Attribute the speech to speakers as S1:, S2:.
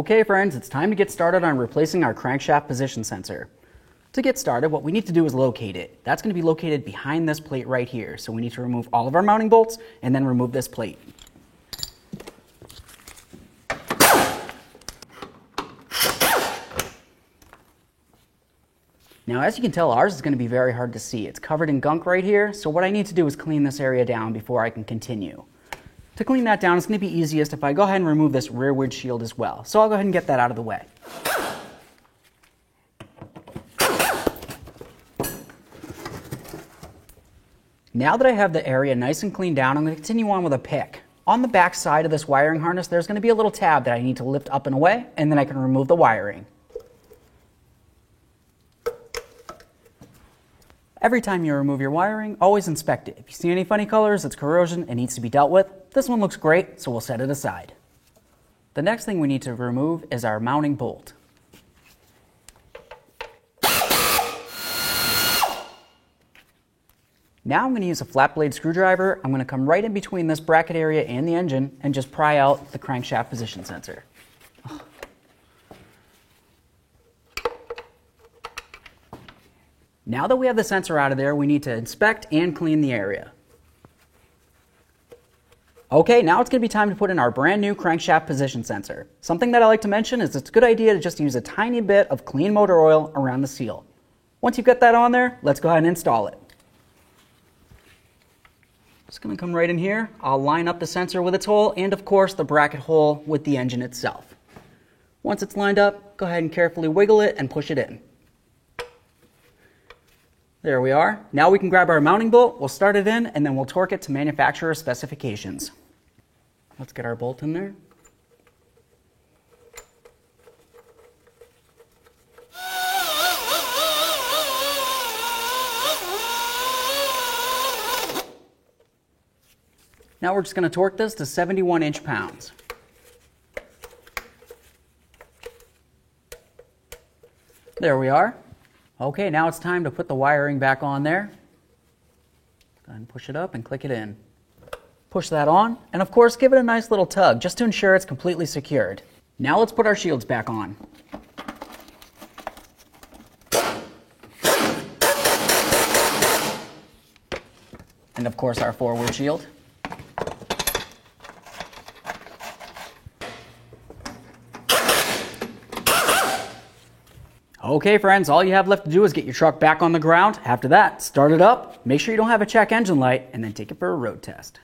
S1: Okay friends, it's time to get started on replacing our crankshaft position sensor. To get started, what we need to do is locate it. That's going to be located behind this plate right here. So we need to remove all of our mounting bolts and then remove this plate. Now as you can tell, ours is going to be very hard to see. It's covered in gunk right here, so what I need to do is clean this area down before I can continue. To clean that down, it's going to be easiest if I go ahead and remove this rear windshield as well. So I'll go ahead and get that out of the way. Now that I have the area nice and cleaned down, I'm going to continue on with a pick. On the back side of this wiring harness, there's going to be a little tab that I need to lift up and away, and then I can remove the wiring. Every time you remove your wiring, always inspect it. If you see any funny colors, it's corrosion, it needs to be dealt with. This one looks great, so we'll set it aside. The next thing we need to remove is our mounting bolt. Now I'm going to use a flat blade screwdriver. I'm going to come right in between this bracket area and the engine and just pry out the crankshaft position sensor. Now that we have the sensor out of there, we need to inspect and clean the area. Okay, now it's going to be time to put in our brand new crankshaft position sensor. Something that I like to mention is it's a good idea to just use a tiny bit of clean motor oil around the seal. Once you've got that on there, let's go ahead and install it. Just going to come right in here. I'll line up the sensor with its hole and of course the bracket hole with the engine itself. Once it's lined up, go ahead and carefully wiggle it and push it in. There we are. Now we can grab our mounting bolt, we'll start it in, and then we'll torque it to manufacturer specifications. Let's get our bolt in there. Now we're just going to torque this to 71 inch-pounds. There we are. Okay, now it's time to put the wiring back on there. Go ahead and push it up and click it in. Push that on, and of course give it a nice little tug just to ensure it's completely secured. Now let's put our shields back on. And of course our forward shield. Okay friends, all you have left to do is get your truck back on the ground. After that, start it up, make sure you don't have a check engine light, and then take it for a road test.